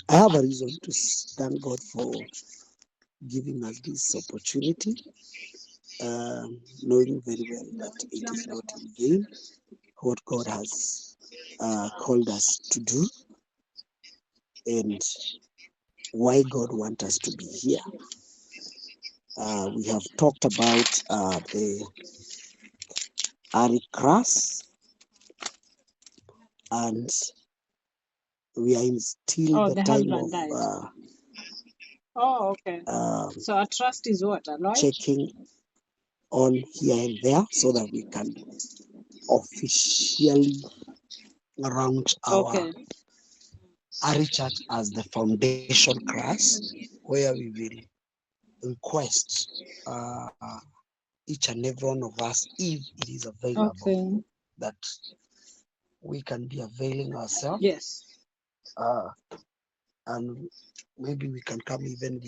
I have a reason to thank God for giving us this opportunity, knowing very well that it is not in vain what God has called us to do and why God wants us to be here. We have talked about the Ari Kras, and we are in still the the time husband of died. Okay. So a trust is what? A lodge? checking on here and there so that we can officially round our Ari Church as the foundation class, where we will request each and every one of us, if it is available, that we can be availing ourselves. Yes. And maybe we can come even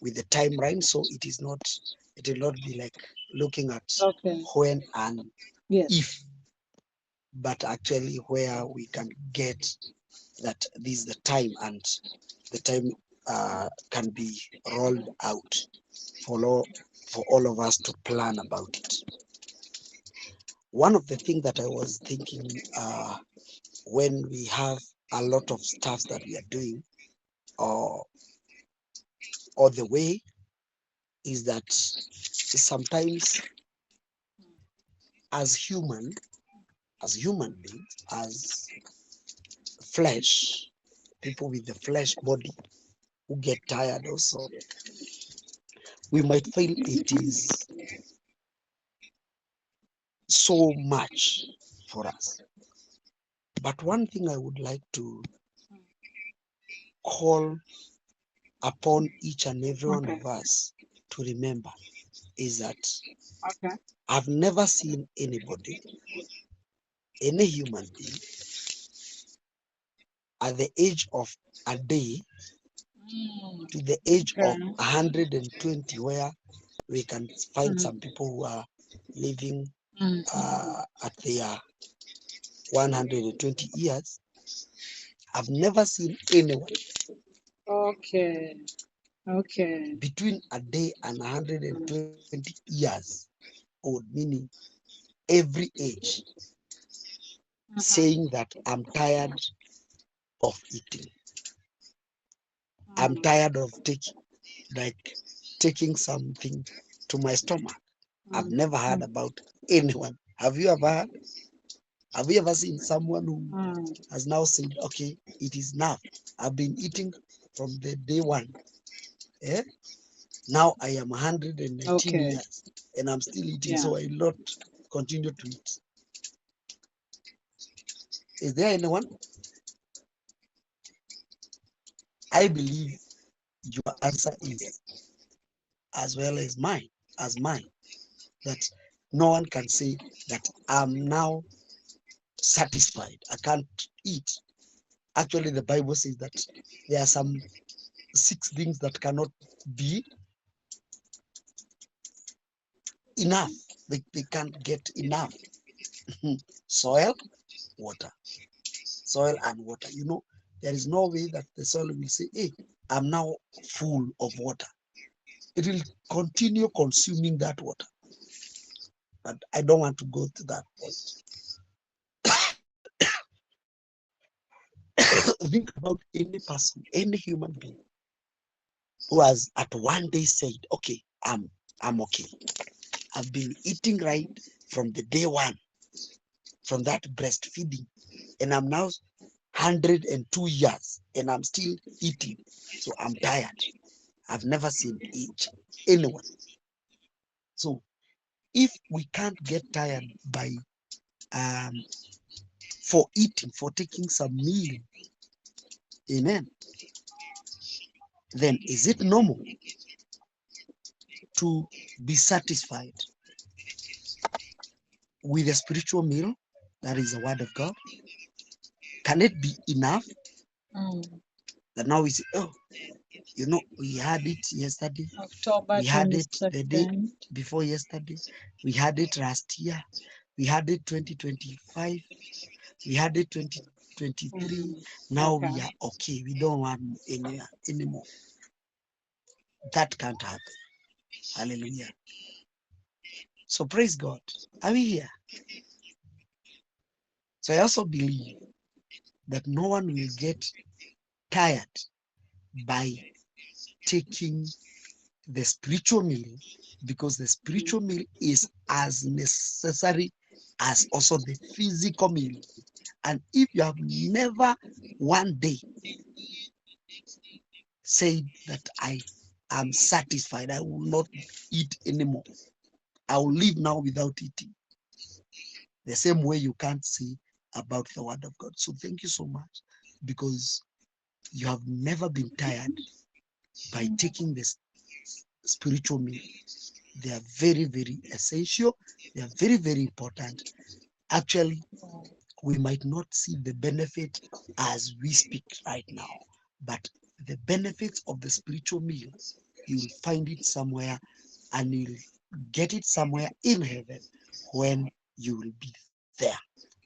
with the timeline, so it will not be like looking at when and if, but actually where we can get that this is the time, and the time can be rolled out for all of us to plan about it. One of the things that I was thinking when we have a lot of stuff that we are doing, or the way, is that sometimes as human beings, as flesh, people with the flesh body who get tired also, we might feel it is so much for us. But one thing I would like to call upon each and every one of us to remember is that I've never seen anybody, any human being, at the age of a day to the age of 120, where we can find some people who are living at their 120 years. I've never seen anyone between a day and 120 years old, meaning every age, saying that I'm tired of eating. I'm tired of taking something to my stomach. I've never heard about anyone. Have you ever heard? Have you ever seen someone who has now said, okay, it is enough. I've been eating from the day one. Eh? Now I am 119 years and I'm still eating, so I will not continue to eat. Is there anyone? I believe your answer is as well as mine, that no one can say that I'm now satisfied. I can't eat. Actually, the Bible says that there are some 6 things that cannot be enough. They can't get enough. Soil, water. Soil and water. You know, there is no way that the soil will say, hey, I'm now full of water. It will continue consuming that water. But I don't want to go to that point. Think about any person, any human being who has at one day said, okay, I'm okay. I've been eating right from the day one, from that breastfeeding, and I'm now 102 years and I'm still eating. So I'm tired. I've never seen anyone. So if we can't get tired by for eating, for taking some meal, amen, then is it normal to be satisfied with a spiritual meal that is the word of God? Can it be enough that now we say, oh, you know, we had it yesterday, October we had it the day 22nd. before yesterday, we had it last year, we had it 2025, we had it 23. Now we are okay. We don't want any anymore. That can't happen. Hallelujah. So praise God. Are we here? So I also believe that no one will get tired by taking the spiritual meal, because the spiritual meal is as necessary as also the physical meal. And if you have never one day said that I am satisfied, I will not eat anymore, I will live now without eating, the same way you can't say about the word of God. So thank you so much, because you have never been tired by taking this spiritual meal. They are very, very essential. They are very, very important. Actually, we might not see the benefit as we speak right now, but the benefits of the spiritual meal, you will find it somewhere, and you'll get it somewhere in heaven when you will be there,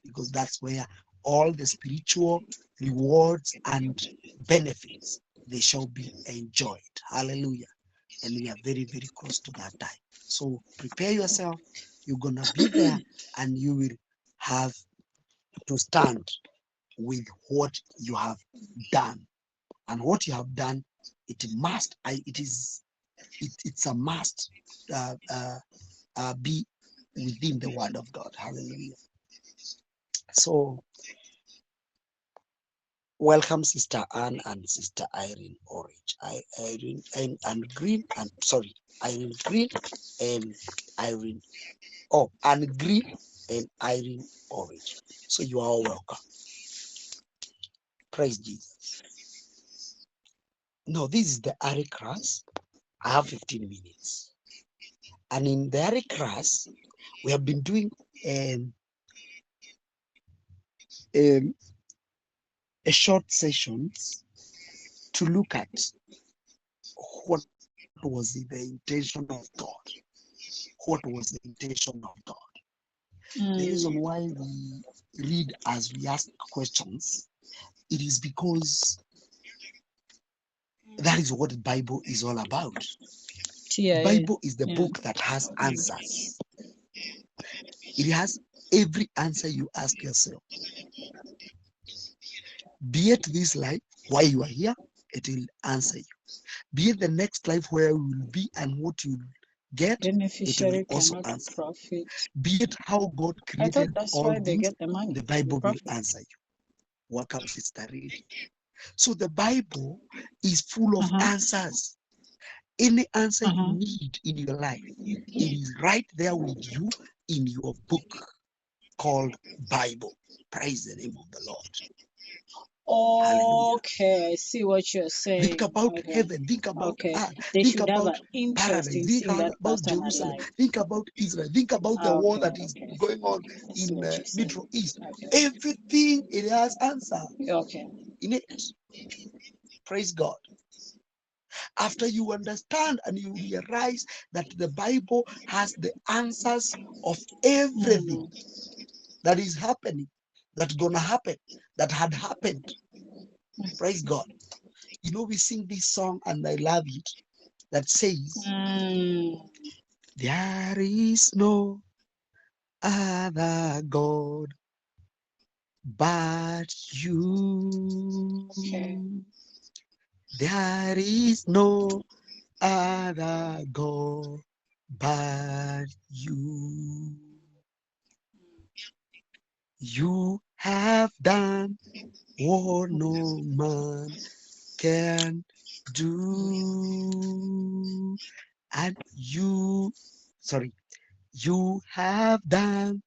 because that's where all the spiritual rewards and benefits, they shall be enjoyed. Hallelujah. And we are very, very close to that time. So prepare yourself. You're going to be there, and you will have to stand with what you have done. And what you have done, it's a must be within the word of God. Hallelujah. So welcome, Sister Anne and Sister Irene Orange. Irene and Green, and sorry, Irene Green and Irene. Oh, and Green and Irene Orange. So you are all welcome. Praise Jesus. No, this is the Ari class. I have 15 minutes. And in the Ari class, we have been doing a short sessions to look at what was the intention of God. What was the intention of God? The reason why we read as we ask questions, it is because that is what the Bible is all about. The Bible is the book that has answers. It has every answer you ask yourself. Be it this life, why you are here, it will answer you. Be it the next life where you will be and what you will get, it will also answer. Be it how God created all things, the Bible will answer you. Welcome, Sister Reed. So the Bible is full of answers. Any answer you need in your life, it is right there with you in your book called Bible. Praise the name of the Lord. Okay, I see what you're saying. Think about heaven. Think about earth. Think about paradise. Think about Jerusalem. Think about Israel. Think about the war that is going on in the Middle East. Everything, it has answer in it. Praise God. After you understand and you realize that the Bible has the answers of everything that is happening, that's gonna happen, that had happened. Praise God. You know, we sing this song, and I love it, that says, there is no other God but you. There is no other God but you. You have done what no man can do. And you have done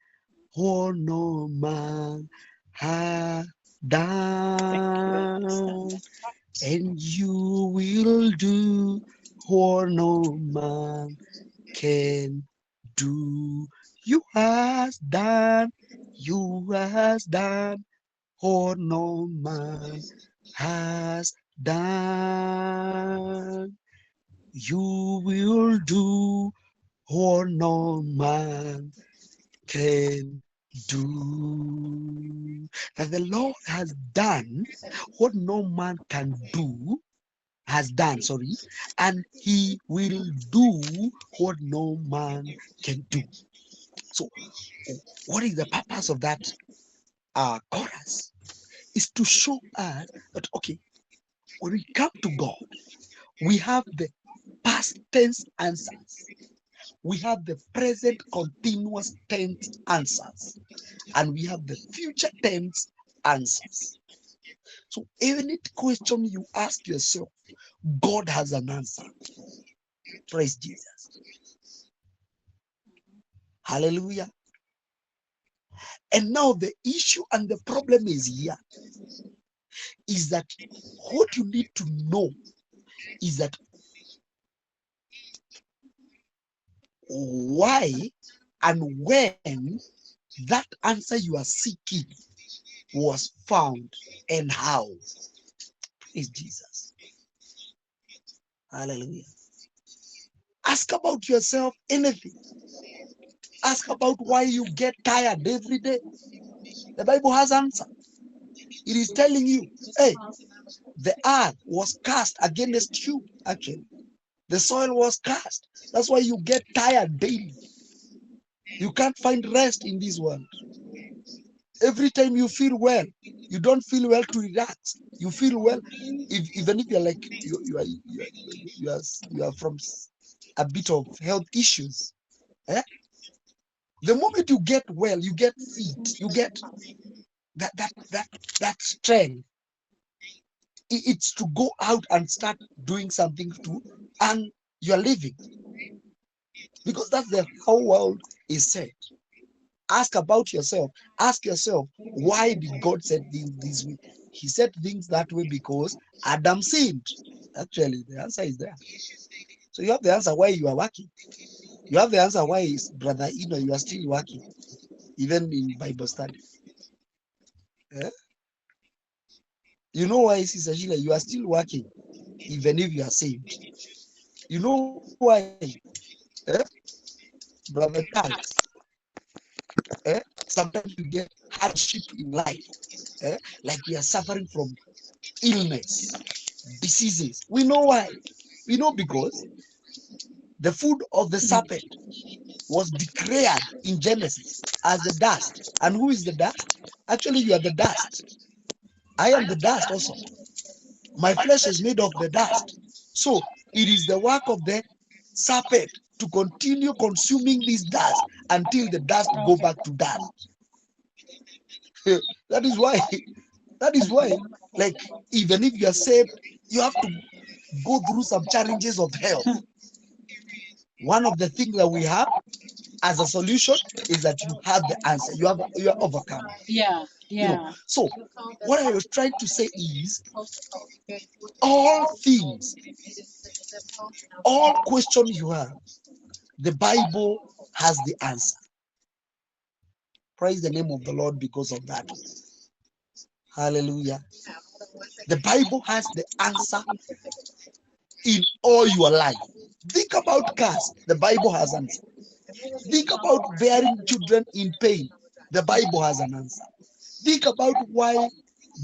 what no man has done. And you will do what no man can do. You has done what no man has done. You will do what no man can do. That the Lord has done what no man can do, has done, sorry, and he will do what no man can do. So, what is the purpose of that chorus? Is to show us that, okay, when we come to God, we have the past tense answers, we have the present continuous tense answers, and we have the future tense answers. So any question you ask yourself, God has an answer. Praise Jesus. Hallelujah. And now the issue and the problem is here, is that what you need to know is that why and when that answer you are seeking was found and how. Praise Jesus. Hallelujah. Ask about yourself anything. Ask about why you get tired every day. The Bible has answer. It is telling you, hey, the earth was cast against you, actually. The soil was cast. That's why you get tired daily. You can't find rest in this world. Every time you feel well, you don't feel well to relax. You feel well, even if you're like you are from a bit of health issues. The moment you get well, you get fit, you get that strength. It's to go out and start doing something to earn your living, because that's the whole world is set. Ask about yourself. Ask yourself, why did God set things this way? He set things that way because Adam sinned. Actually, the answer is there. So you have the answer why you are working. You have the answer why, brother, you are still working, even in Bible study. You know why, Sister Sheila, you are still working, even if you are saved. You know why, Brother Charles? Sometimes we get hardship in life, like we are suffering from illness, diseases. We know why. We know because the food of the serpent was declared in Genesis as the dust. And who is the dust? Actually, you are the dust. I am the dust also. My flesh is made of the dust. So it is the work of the serpent to continue consuming this dust until the dust go back to dust. That is why, like, even if you are saved, you have to go through some challenges of health. One of the things that we have as a solution is that you have the answer. You are overcome. Yeah. So what I was trying to say is, all things, all questions you have, the Bible has the answer. Praise the name of the Lord because of that. Hallelujah. The Bible has the answer in all your life. Think about cars. The Bible has an answer. Think about bearing children in pain. The Bible has an answer. Think about why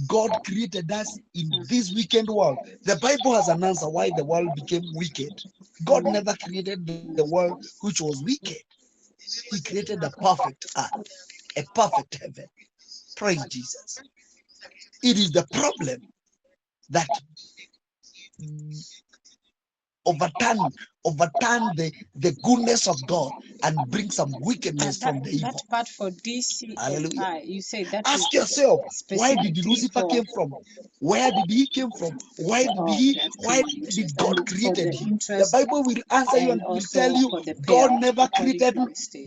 God created us in this wicked world. The Bible has an answer why the world became wicked. God never created the world which was wicked. He created a perfect earth, a perfect heaven. Praise Jesus. It is the problem that overturn the goodness of God and bring some wickedness from the evil. That part for DCFI, you say that. Ask yourself, why did Lucifer came from? Where did he came from? Why did God created him? The Bible will answer you and will tell you God never created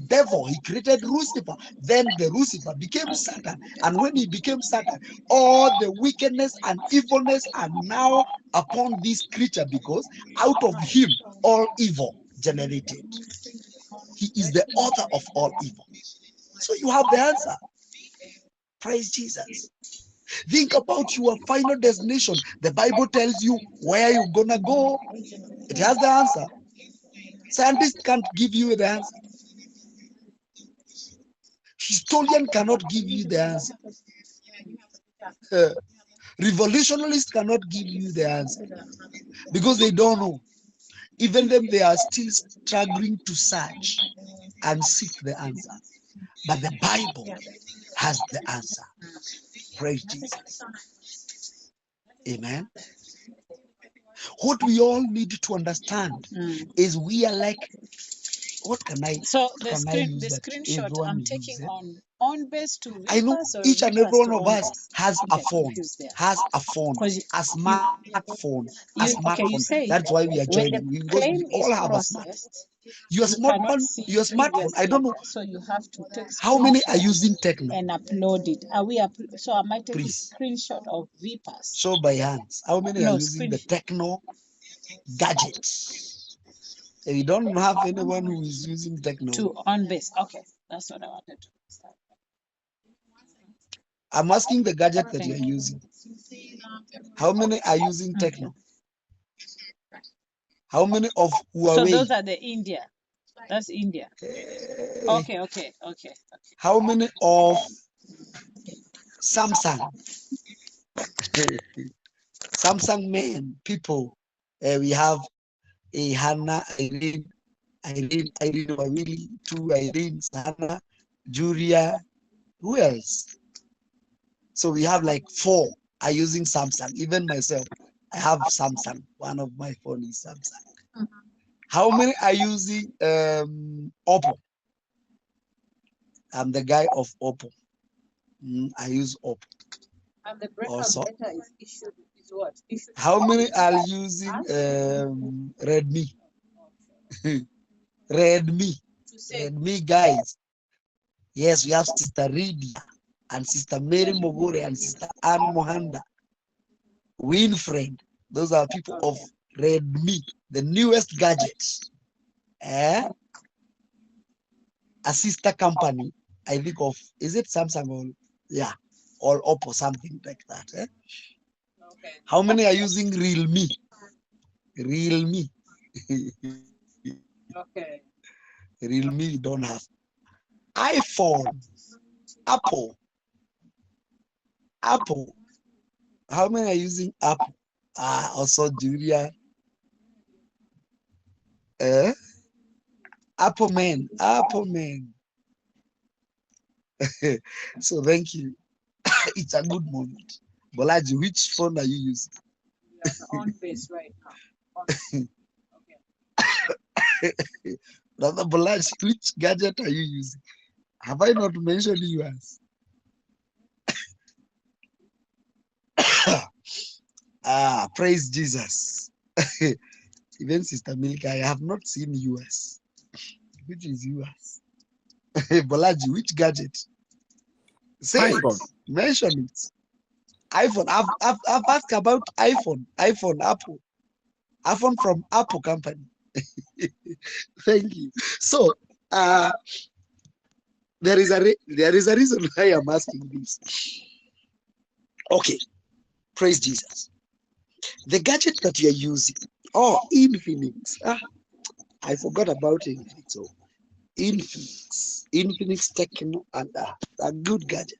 devil. He created Lucifer. Then the Lucifer became Satan. And when he became Satan, all the wickedness and evilness are now upon this creature, because out of him all evil generated. He is the author of all evil. So you have the answer. Praise Jesus. Think about your final destination. The Bible tells you where you're gonna go. It has the answer. Scientists can't give you the answer. Historian cannot give you the answer. Revolutionists cannot give you the answer because they don't know. Even them, they are still struggling to search and seek the answer. But the Bible has the answer. Praise Jesus. Amen. What we all need to understand is we are like, what can I? So the screenshot I'm taking on base to I know each and every one of us has a phone, a smartphone, a smartphone. That's why we are joining. Because we all have a smartphone. Your smartphone, I don't know. So you have to take how many are using Techno and upload it. So I might take a screenshot of VPAS. Show by hands. How many are using the Techno gadgets? We don't have anyone who is using Techno. On base. Okay, that's what I wanted to understand. I'm asking the gadget that you're using. How many are using Techno? How many of Huawei? So those are the India. That's India. Okay. How many of Samsung? Samsung men, people. We have a Hannah, Irene, Wawili, two Irene, Hannah, Julia. Who else? So we have like 4 are using Samsung. Even myself, I have Samsung. One of my phone is Samsung. How many are using Oppo? I'm the guy of Oppo. I use Oppo. And the breakout data is issued is what? How many are using Redmi? Redmi, guys. Yes, we have Sister Ridia and Sister Mary Mogore and Sister Anne Mohanda. Winfred. Those are people of Redmi, the newest gadgets. A sister company, I think of, is it Samsung or Oppo, something like that. Okay. How many are using Realme? Okay. Realme don't have. iPhone, Apple. How many are using Apple? Also Julia. Apple man. So thank you. It's a good moment. Bolaji, which phone are you using? On base right now. Okay. Brother Bolaji, which gadget are you using? Have I not mentioned yours? Praise Jesus. Even Sister Milka, I have not seen yours. Which is yours? Bolaji, which gadget? Say iPhone. Mention it. iPhone. I've asked about iPhone, Apple. iPhone from Apple company. Thank you. So there is a reason why I'm asking this. Okay. Praise Jesus. The gadget that you're using. Infinix. I forgot about Infinix. So Infinix Techno, and a good gadget.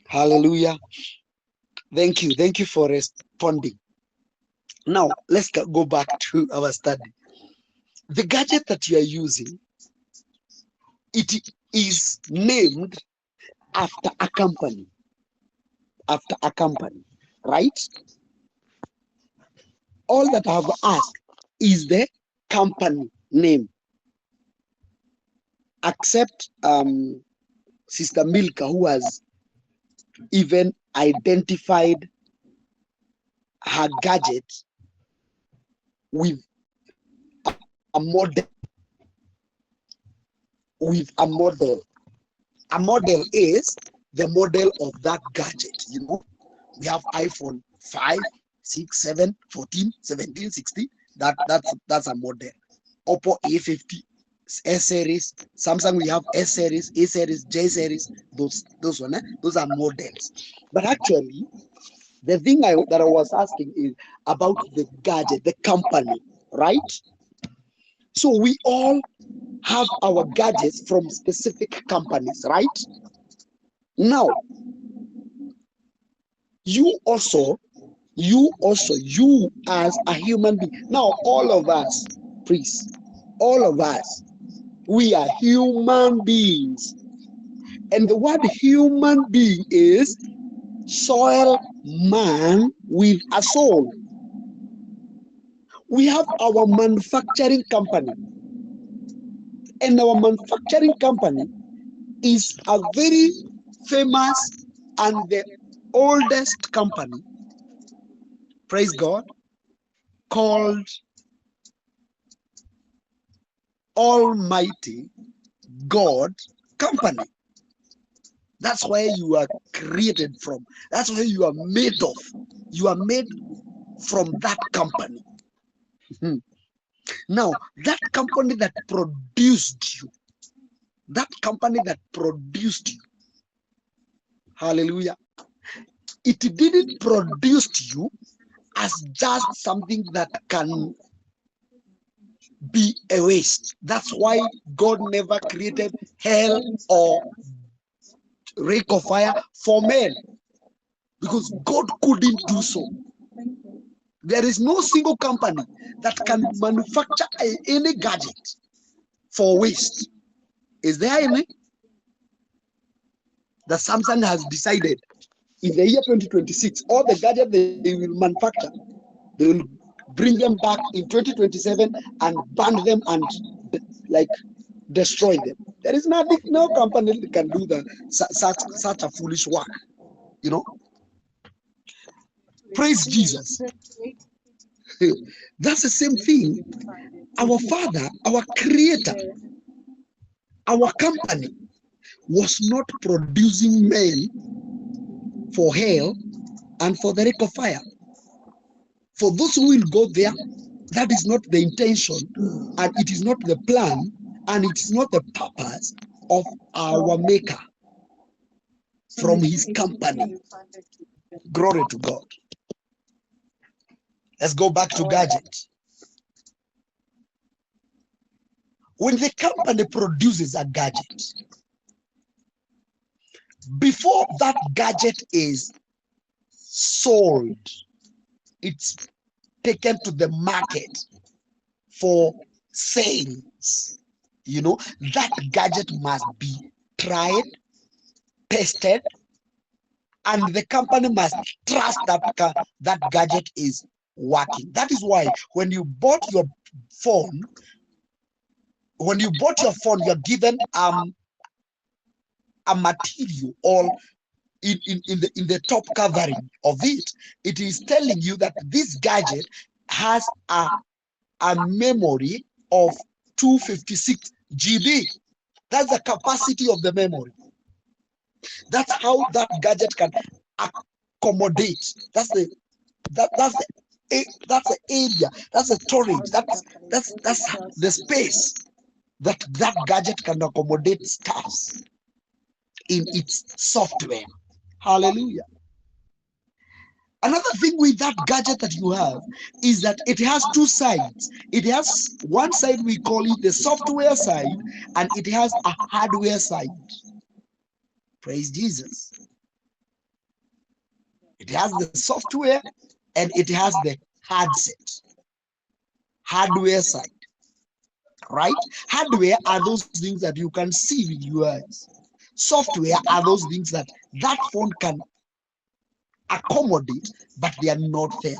Hallelujah. Thank you for responding. Now let's go back to our study. The gadget that you are using, it is named after a company. Right? All that I have asked is the company name. Except Sister Milka, who has even identified her gadget with a model. A model is the model of that gadget. We have iPhone 5, 6, 7, 14, 17, 16. That's a model. Oppo A50, S series. Samsung, we have S series, A series, J series. Those are models. But actually, the thing that I was asking is about the gadget, the company, right? So we all have our gadgets from specific companies, right? Now, you as a human being, now all of us, please, all of us, we are human beings. And the word human being is soil man with a soul. We have our manufacturing company, and our manufacturing company is a very famous and the oldest company, praise God, called Almighty God Company. That's where you are created from. That's where you are made of. You are made from that company. Now, that company that produced you, hallelujah, it didn't produce you as just something that can be a waste. That's why God never created hell or lake of fire for men, because God couldn't do so. There is no single company that can manufacture any gadget for waste. Is there any? That Samsung has decided in the year 2026, all the gadgets they will manufacture, they will bring them back in 2027 and ban them and like destroy them. There is nothing, no company can do that, such a foolish work, you know. Praise Jesus. That's the same thing. Our Father, our Creator, our company was not producing men for hell and for the lake of fire. For those who will go there, that is not the intention, and it is not the plan, and it is not the purpose of our Maker from his company. Glory to God. Let's go back to gadgets. When the company produces a gadget, before that gadget is sold, it's taken to the market for sales. You know, that gadget must be tried, tested, and the company must trust that that gadget is working. That is why when you bought your phone, you're given a material, or in the top covering of it, it is telling you that this gadget has a memory of 256 GB. That's the capacity of the memory. That's how that gadget can accommodate. That's the area. That's the storage. That's the space that gadget can accommodate stuffs in its software. Hallelujah. Another thing with that gadget that you have is that it has two sides. It has one side, we call it the software side, and it has a hardware side. Praise Jesus. It has the software and it has the hardware side, right? Hardware are those things that you can see with your eyes. Software are those things that phone can accommodate, but they are not there.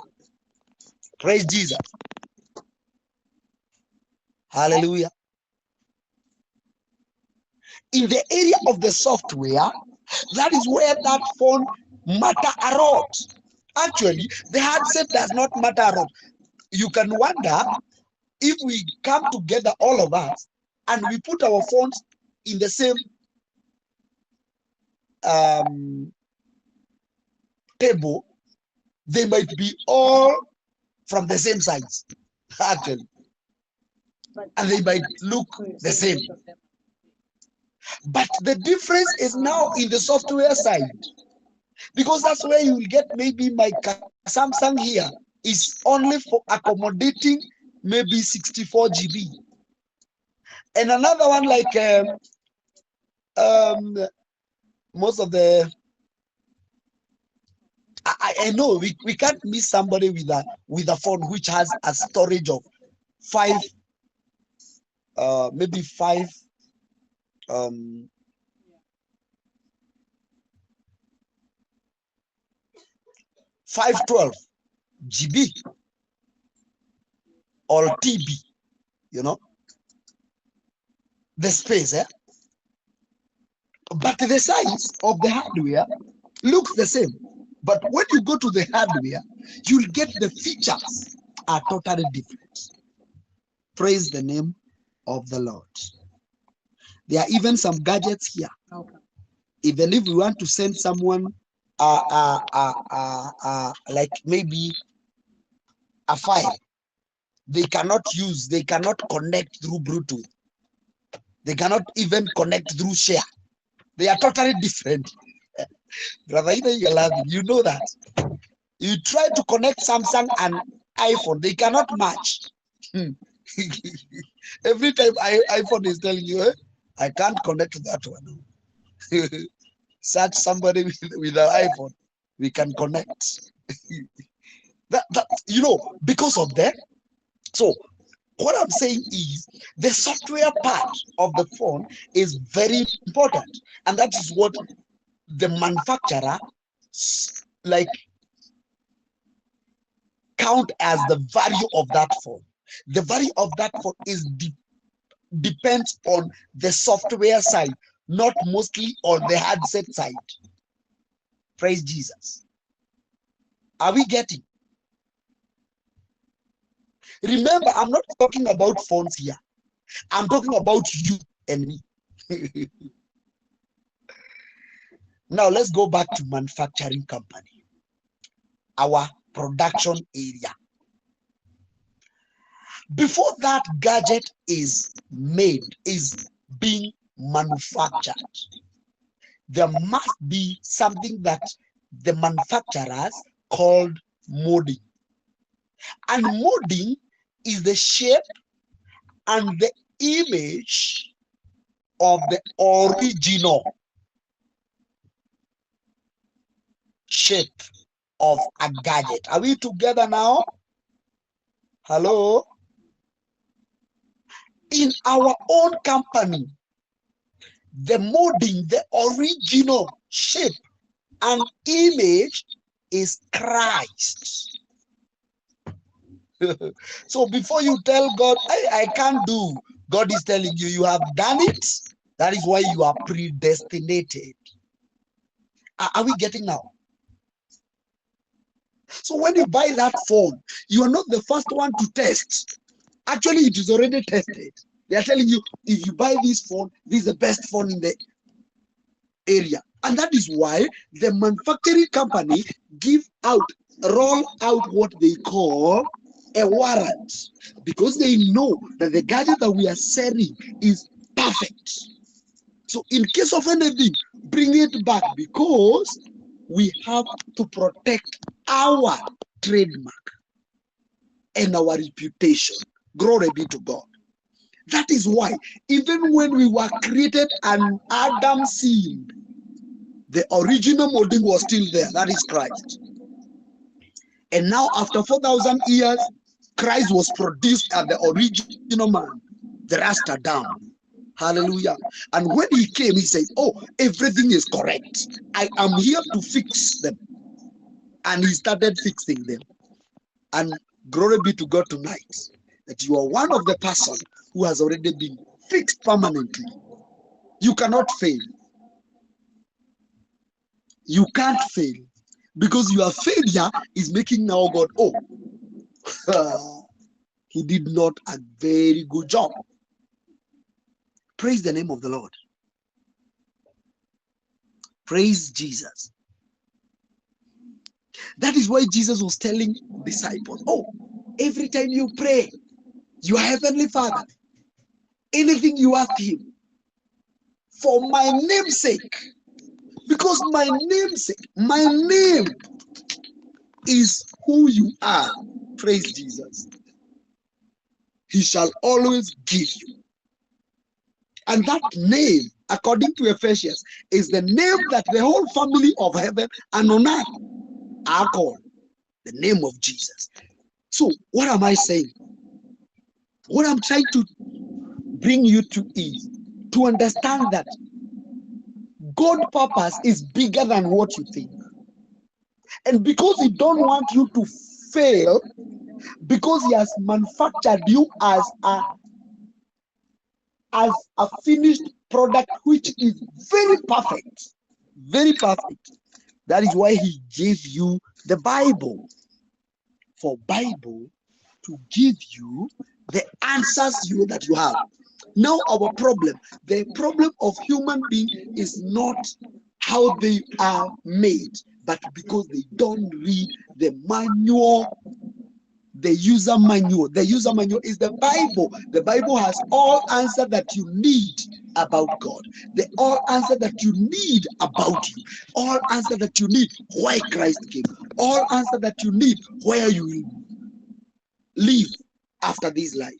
Praise Jesus. Hallelujah. In the area of the software, that is where that phone matter a lot. Actually, the handset does not matter a lot. You can wonder if we come together, all of us, and we put our phones in the same table, they might be all from the same size, actually, and they might look the same. But the difference is now in the software side, because that's where you will get maybe my Samsung here is only for accommodating maybe 64 GB. And another one, like most of the, I know we can't miss somebody with a phone which has a storage of maybe 512 GB or TB, the space, but the size of the hardware looks the same. But when you go to the hardware, you'll get the features are totally different. Praise the name of the Lord. There are even some gadgets here. Okay. Even if we want to send someone like maybe a file, they cannot connect through Bluetooth. They cannot even connect through share. They are totally different. Brother, you're laughing. You know that. You try to connect Samsung and iPhone, they cannot match. Every time iPhone is telling you, I can't connect to that one. Search somebody with an iPhone, we can connect. that because of that. So what I'm saying is the software part of the phone is very important, and that is what the manufacturer like count as the value of that phone. The value of that phone is depends on the software side, not mostly on the handset side. Praise Jesus. Are we getting? Remember, I'm not talking about phones here. I'm talking about you and me. Now let's go back to manufacturing company, our production area. Before that gadget is being manufactured, there must be something that the manufacturers called molding. And molding is the shape and the image of the original shape of a gadget. Are we together now? Hello? In our own company, the molding, the original shape and image is Christ. So before you tell God, I can't do, God is telling you, you have done it. That is why you are predestinated. Are we getting now? So when you buy that phone, you are not the first one to test. Actually, it is already tested. They are telling you, if you buy this phone, this is the best phone in the area. And that is why the manufacturing company roll out what they call a warrant, because they know that the gadget that we are selling is perfect. So in case of anything, bring it back, because we have to protect our trademark and our reputation. Glory be to God. That is why even when we were created and Adam sinned, the original molding was still there. That is Christ. And now after 4,000 years, Christ was produced as the original man, the Rasta down. Hallelujah. And when he came, he said, oh, everything is correct. I am here to fix them. And he started fixing them. And glory be to God tonight, that you are one of the person who has already been fixed permanently. You cannot fail. You can't fail, because your failure is making now God, he did not a very good job. Praise the name of the Lord. Praise Jesus. That is why Jesus was telling disciples, every time you pray, your heavenly Father, anything you ask him, for my name's sake, because my name is who you are. Praise Jesus. He shall always give you. And that name, according to Ephesians, is the name that the whole family of heaven and on earth are called. The name of Jesus. So what am I saying? What I'm trying to bring you to is to understand that God's purpose is bigger than what you think. And because He don't want you to fail, because He has manufactured you as a finished product which is very perfect, very perfect. That is why He gave you the Bible. For Bible to give you the answers that you have. Now our problem, the problem of human being is not how they are made, but because they don't read the manual, the user manual. The user manual is the Bible. The Bible has all answers that you need about God. The all answer that you need about you. All answer that you need why Christ came. All answer that you need where you will live after this life.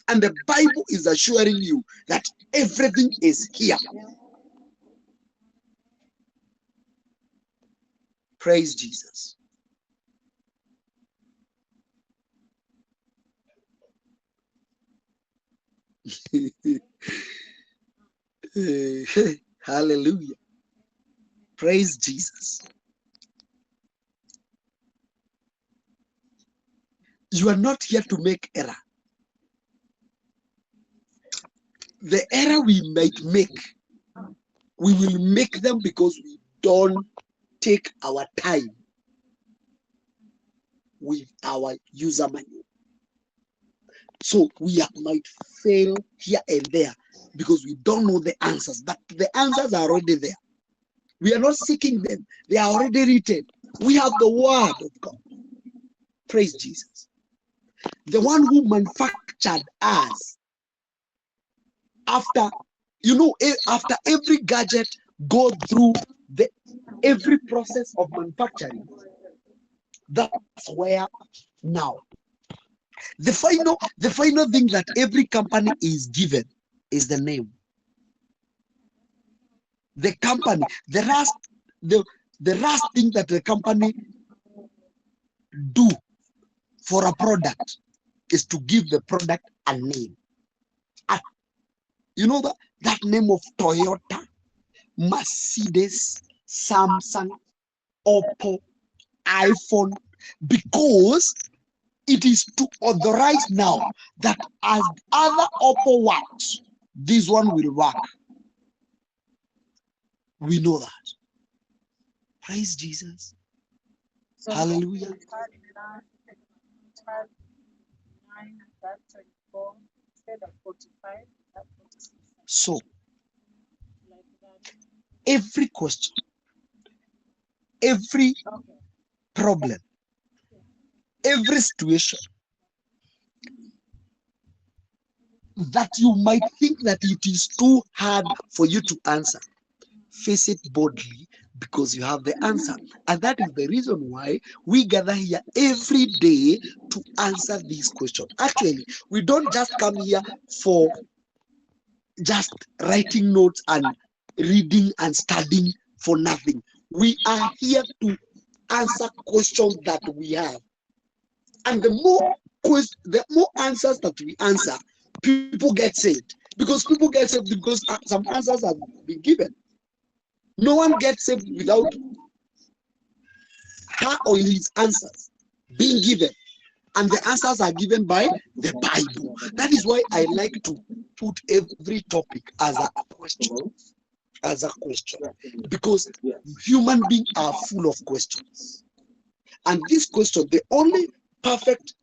And the Bible is assuring you that everything is here. Praise Jesus. Hallelujah. Praise Jesus. You are not here to make error. The error we might make, we will make them because we don't take our time with our user manual. So we might fail here and there because we don't know the answers, but the answers are already there. We are not seeking them. They are already written. We have the word of God. Praise Jesus. The one who manufactured us. After every gadget go through every process of manufacturing, that's where now the final thing that every company is given is the name. The company, the last thing that the company do for a product is to give the product a name. You know that name of Toyota, Mercedes, Samsung, Oppo, iPhone, because it is to authorize now that as other Oppo works, this one will work. We know that. Praise Jesus. So hallelujah. So, every question, every problem, every situation that you might think that it is too hard for you to answer, face it boldly because you have the answer. And that is the reason why we gather here every day to answer these questions. Actually, we don't just come here for just writing notes and reading and studying for nothing. We are here to answer questions that we have. And the more answers that we answer, people get saved. Because people get saved because some answers have been given. No one gets saved without her or his answers being given. And the answers are given by the Bible. That is why I like to put every topic as a question. As a question. Because human beings are full of questions. And this question, the perfect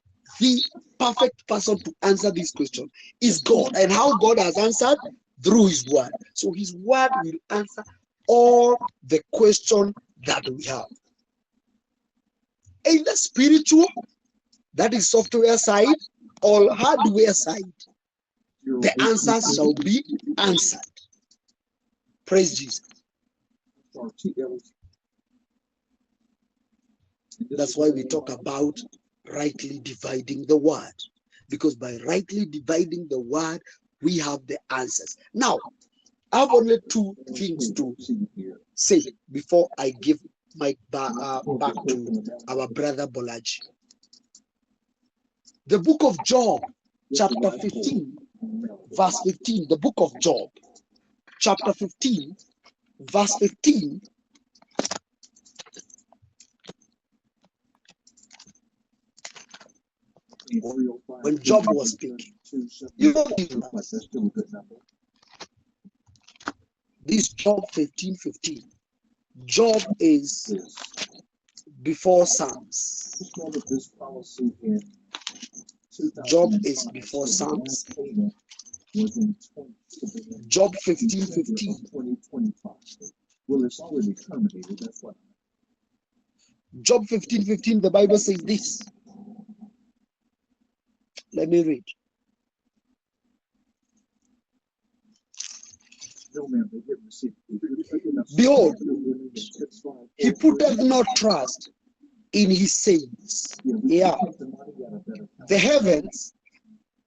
person to answer this question is God. And how God has answered? Through His word. So His word will answer all the questions that we have. Either spiritual, that is software side, or hardware side, the answers shall be answered. Praise Jesus. That's why we talk about rightly dividing the word. Because by rightly dividing the word, we have the answers. Now, I have only two things to say before I give my back to our brother Bolaji. The book of Job, chapter 15, verse 15. The book of Job, chapter 15, verse 15. When Job was speaking, you know this Job 15:15. Job is before Psalms. Job is before Psalms. Job 15:15. Job 15:15, the Bible says this. Let me read. Behold, he putteth not trust in his sayings. Yeah. The heavens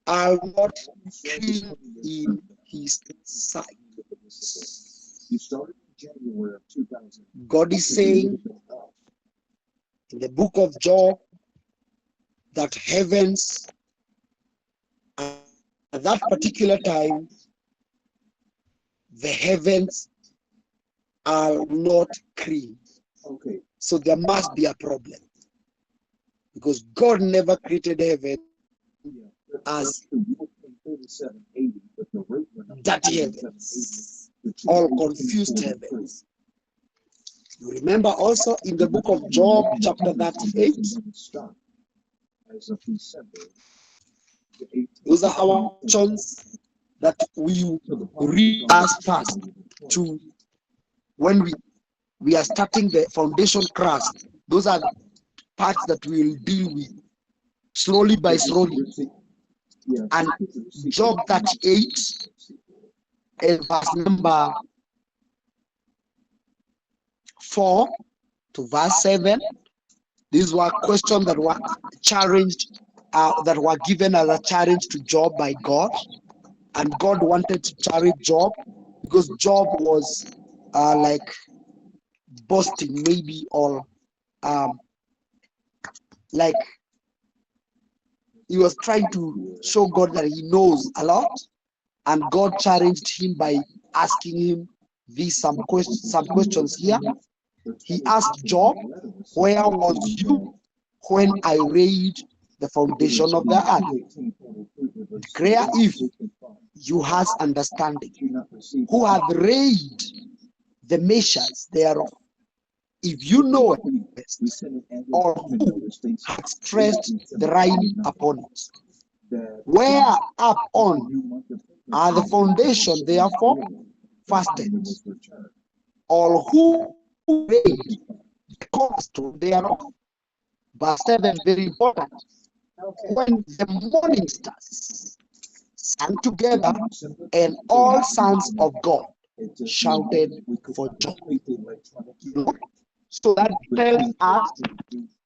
are not clean in his sight. God is saying in the book of Job that heavens at that particular time, the heavens are not clean. Okay. So there must be a problem. Because God never created heaven as dirty heavens, all confused heavens. You remember also in the book of Job, chapter 38, those are our options that we read as fast to when we are starting the foundation crust. Those are parts that we will deal with slowly by slowly. And Job 38 and verse number 4 to verse 7. These were questions that were challenged, that were given as a challenge to Job by God. And God wanted to challenge Job because Job was like boasting maybe, or like he was trying to show God that he knows a lot. And God challenged him by asking him some questions here. He asked Job, where was you when I laid the foundation of the earth? Declare if you has understanding. Who hath laid the measures thereof? If you know it, or who hath stressed the line upon it? Where upon are the foundation therefore fasted? All who laid the cornerstone thereof. Verse 7, very important. When the morning stars sang together, and all sons of God shouted for joy. You know? So that tells us,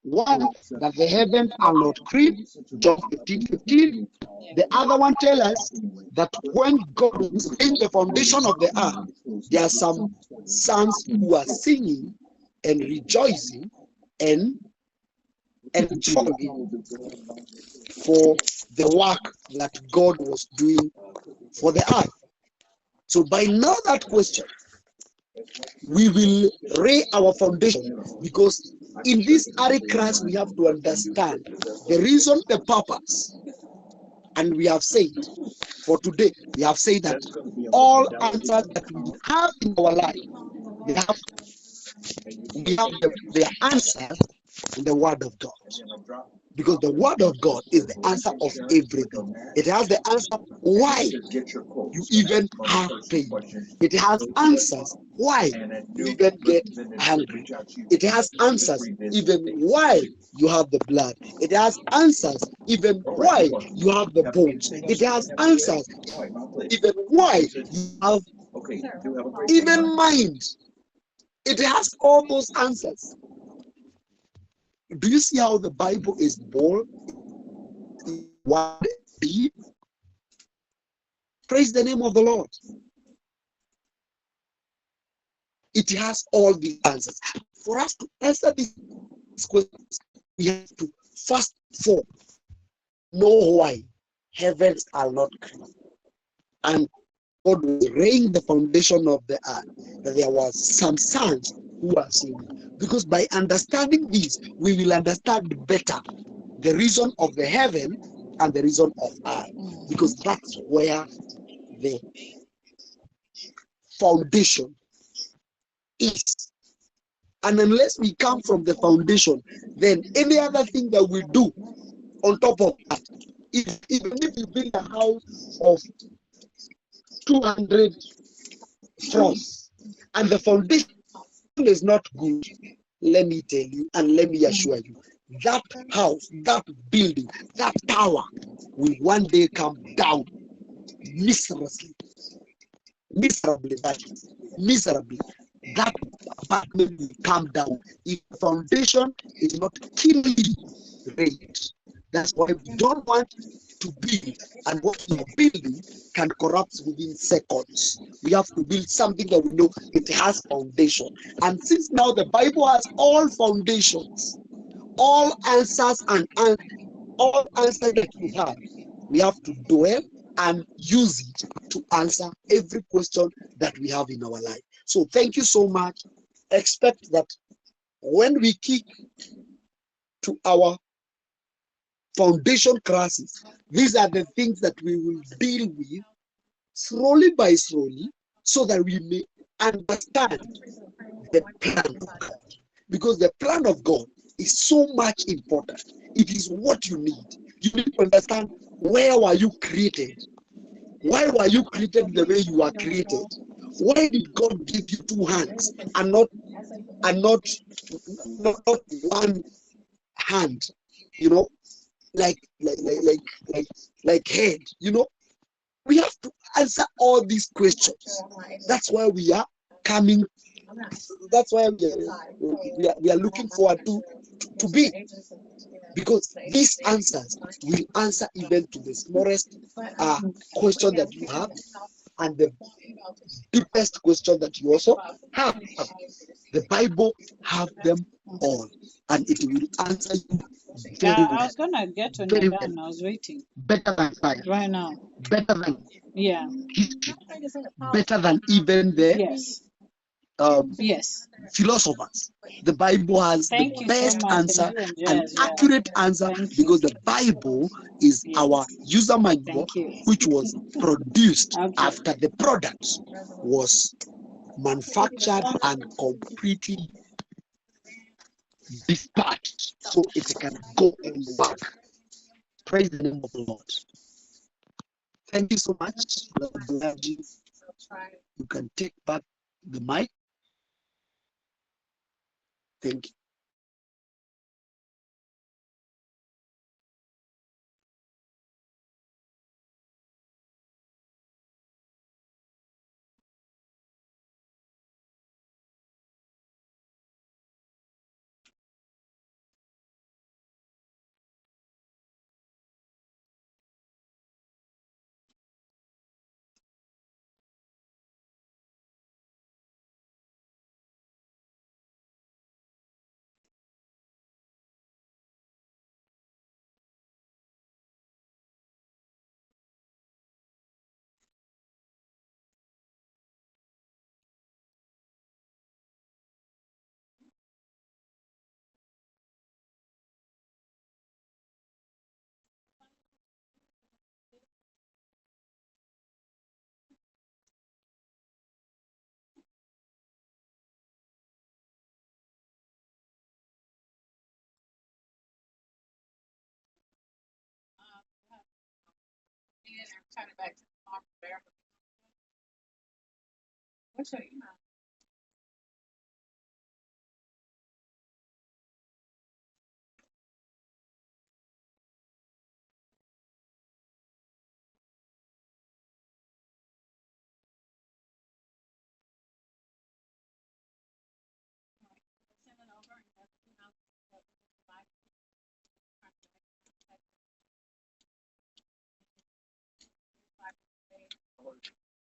one, that the heavens are not clean, John 15:15. The other one tells us that when God is laying the foundation of the earth, there are some sons who are singing and rejoicing and enjoying for the work that God was doing for the earth. So by now that question, we will lay our foundation, because in this early class we have to understand the reason, the purpose. And we have said, for today, we have said that all answers that we have in our life, we have their answers in the Word of God. Because the Word of God is the answer of everything. It has the answer why you even have pain. It has answers why you even get hungry. It has answers even why you have the blood. It has answers even why you have the bones. It has answers even why you have even mind. It has all those answers. Do you see how the Bible is bold? One deep. Praise the name of the Lord. It has all the answers. For us to answer these questions, we have to first of all know why heavens are not created. And God was laying the foundation of the earth, that there was some sons who were seen. Because by understanding this, we will understand better the reason of the heaven and the reason of earth. Because that's where the foundation is. And unless we come from the foundation, then any other thing that we do on top of that, even if you build a house of 200 floors and the foundation is not good, let me tell you and let me assure you, that house, that building, that tower will one day come down miserably. Miserably. That apartment will come down if the foundation is not keenly laid. That's why we don't want to build, and what we are building can corrupt within seconds. We have to build something that we know it has foundation. And since now the Bible has all foundations, all answers and all answers that we have to dwell and use it to answer every question that we have in our life. So thank you so much. Expect that when we kick to our foundation crisis, these are the things that we will deal with slowly by slowly, so that we may understand the plan of God. Because the plan of God is so much important. It is what you need. You need to understand, where were you created? Why were you created the way you are created? Why did God give you two hands and not one hand? You know, like head. You know, we have to answer all these questions. That's why we are coming. That's why we are looking forward to be, because these answers will answer even to the smallest question that you have, and the deepest question that you also have. The Bible have them all, and it will answer you very well. I was gonna get on your gun. I was waiting. Better than science. Right now. Better than history. Better than even the yes. philosophers. The Bible has the best answer, an accurate answer, because the Bible is our user manual, which was produced after the product was manufactured and completely dispatched, so it can go and work. Praise the name of the Lord. Thank you so much, Brother Bulaji. You can take back the mic. Thank you. What's your email?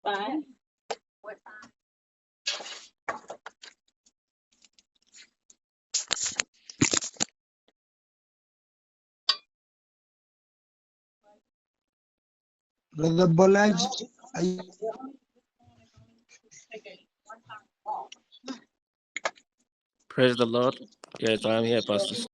Bye. Brother Bolaji, Praise the Lord. Yes, I am here, Pastor.